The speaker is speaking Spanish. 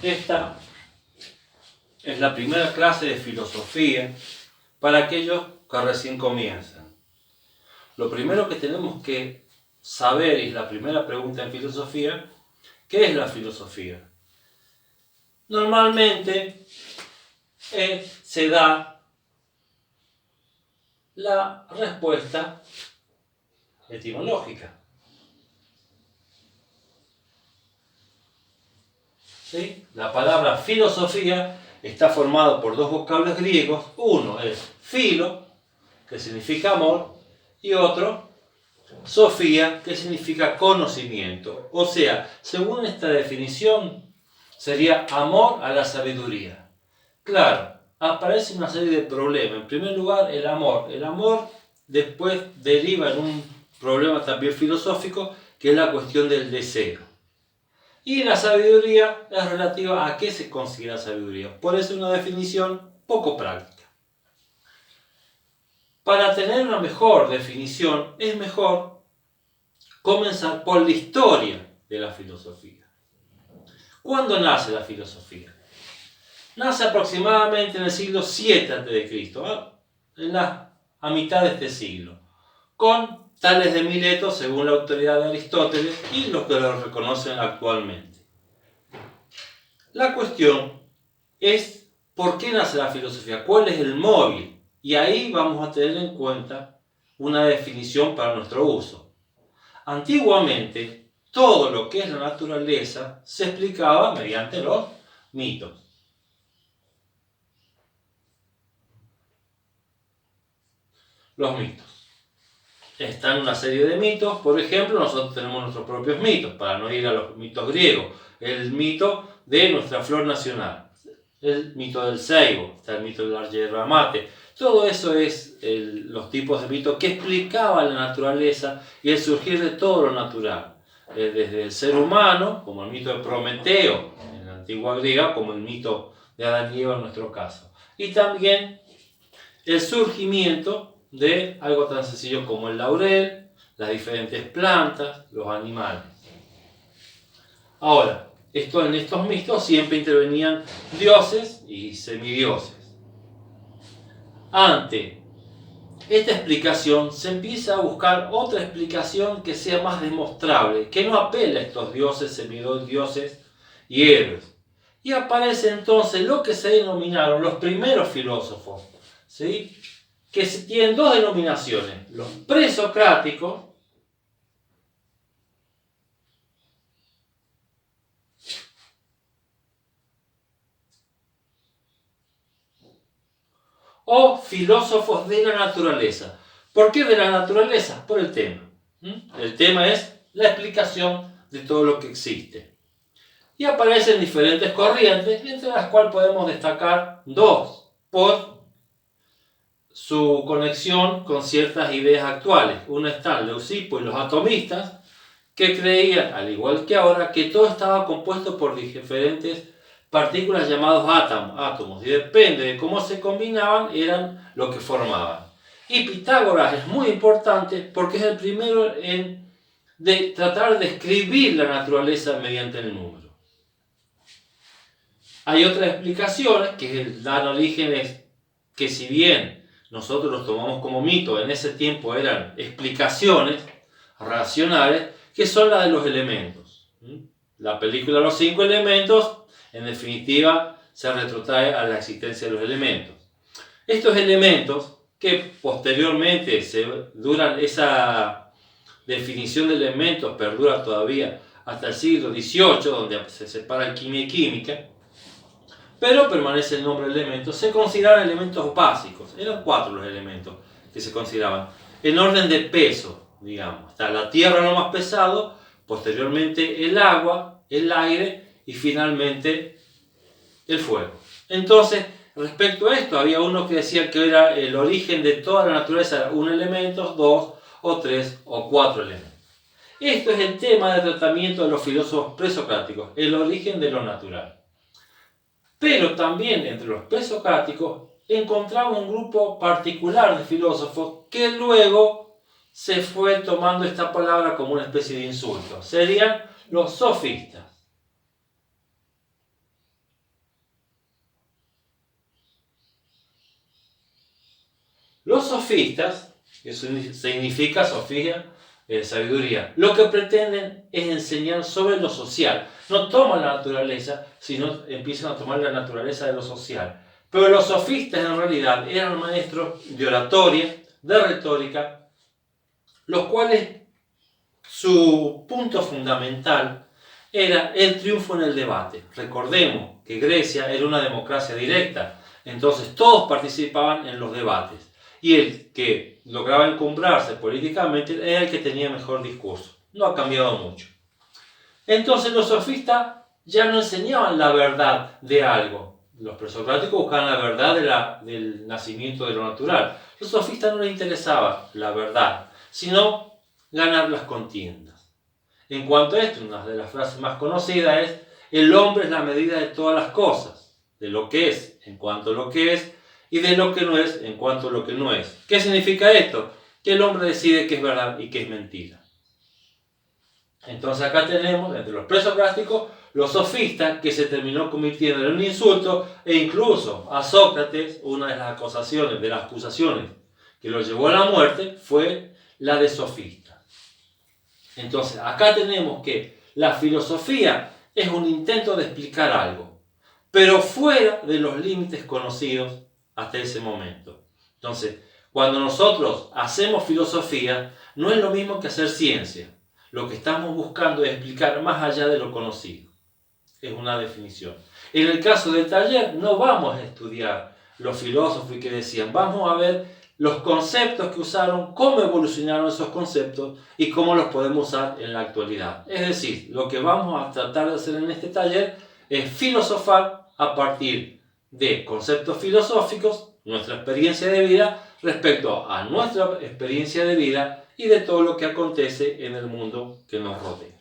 Esta es la primera clase de filosofía para aquellos que recién comienzan. Lo primero que tenemos que saber, y es la primera pregunta en filosofía, ¿qué es la filosofía? Normalmente se da la respuesta etimológica. ¿Sí? La palabra filosofía está formada por dos vocablos griegos. Uno es philo, que significa amor, y otro, sofía, que significa conocimiento. O sea, según esta definición, sería amor a la sabiduría. Claro, aparece una serie de problemas. En primer lugar, el amor. El amor después deriva en un problema también filosófico, que es la cuestión del deseo. Y la sabiduría es relativa a qué se considera sabiduría. Por eso es una definición poco práctica. Para tener una mejor definición, es mejor comenzar por la historia de la filosofía. ¿Cuándo nace la filosofía? Nace aproximadamente en el siglo VII a.C., a mitad de este siglo, con Tales de Mileto, según la autoridad de Aristóteles, y los que lo reconocen actualmente. La cuestión es ¿por qué nace la filosofía? ¿Cuál es el móvil? Y ahí vamos a tener en cuenta una definición para nuestro uso. Antiguamente, todo lo que es la naturaleza se explicaba mediante los mitos. Los mitos. Están una serie de mitos. Por ejemplo, nosotros tenemos nuestros propios mitos, para no ir a los mitos griegos. El mito de nuestra flor nacional, el mito del ceibo, está el mito de la yerba mate. Todo eso es los tipos de mitos que explicaban la naturaleza y el surgir de todo lo natural. Desde el ser humano, como el mito de Prometeo en la antigua griega, como el mito de Adán y Eva en nuestro caso. Y también el surgimiento de algo tan sencillo como el laurel, las diferentes plantas, los animales. Ahora, en estos mitos siempre intervenían dioses y semidioses. Ante esta explicación se empieza a buscar otra explicación que sea más demostrable, que no apele a estos dioses, semidioses y héroes. Y aparece entonces lo que se denominaron los primeros filósofos, ¿sí? Que tienen dos denominaciones, los presocráticos o filósofos de la naturaleza. ¿Por qué de la naturaleza? Por el tema. El tema es la explicación de todo lo que existe. Y aparecen diferentes corrientes, entre las cuales podemos destacar dos, por su conexión con ciertas ideas actuales. Uno está Leucipo y los atomistas, que creían, al igual que ahora, que todo estaba compuesto por diferentes partículas llamadas átomos, y depende de cómo se combinaban, eran lo que formaban. Y Pitágoras es muy importante porque es el primero en tratar de describir la naturaleza mediante el número. Hay otras explicaciones que dan orígenes que, si bien nosotros los tomamos como mito, en ese tiempo eran explicaciones racionales, que son las de los elementos. La película Los Cinco Elementos, en definitiva, se retrotrae a la existencia de los elementos. Estos elementos, que posteriormente esa definición de elementos perdura todavía hasta el siglo XVIII, donde se separa alquimia y química, pero permanece el nombre de elementos, se consideraban elementos básicos. Eran 4 los elementos que se consideraban, en orden de peso, digamos. Está la tierra, lo más pesado, posteriormente el agua, el aire y finalmente el fuego. Entonces, respecto a esto, había uno que decía que era el origen de toda la naturaleza, un elemento, 2 o 3 o 4 elementos. Esto es el tema de tratamiento de los filósofos presocráticos, el origen de lo natural. Pero también entre los presocráticos encontramos un grupo particular de filósofos que luego se fue tomando esta palabra como una especie de insulto. Serían los sofistas. Los sofistas, eso significa sofía, sabiduría, lo que pretenden es enseñar sobre lo social. No toman la naturaleza, sino empiezan a tomar la naturaleza de lo social. Pero los sofistas en realidad eran maestros de oratoria, de retórica, los cuales su punto fundamental era el triunfo en el debate. Recordemos que Grecia era una democracia directa, entonces todos participaban en los debates. Y el que lograba encumbrarse políticamente era el que tenía mejor discurso. No ha cambiado mucho. Entonces los sofistas ya no enseñaban la verdad de algo. Los presocráticos buscaban la verdad del nacimiento de lo natural. Los sofistas no les interesaba la verdad, sino ganar las contiendas. En cuanto a esto, una de las frases más conocidas es: el hombre es la medida de todas las cosas, de lo que es en cuanto a lo que es, y de lo que no es en cuanto a lo que no es. ¿Qué significa esto? Que el hombre decide qué es verdad y qué es mentira. Entonces acá tenemos, entre los presocráticos, los sofistas, que se terminó convirtiendo en un insulto, e incluso a Sócrates, una de las acusaciones que lo llevó a la muerte, fue la de sofista. Entonces acá tenemos que la filosofía es un intento de explicar algo, pero fuera de los límites conocidos hasta ese momento. Entonces, cuando nosotros hacemos filosofía, no es lo mismo que hacer ciencia. Lo que estamos buscando es explicar más allá de lo conocido. Es una definición. En el caso del taller, no vamos a estudiar los filósofos que decían, vamos a ver los conceptos que usaron, cómo evolucionaron esos conceptos y cómo los podemos usar en la actualidad. Es decir, lo que vamos a tratar de hacer en este taller es filosofar a partir de conceptos filosóficos, nuestra experiencia de vida, respecto a nuestra experiencia de vida y de todo lo que acontece en el mundo que nos rodea.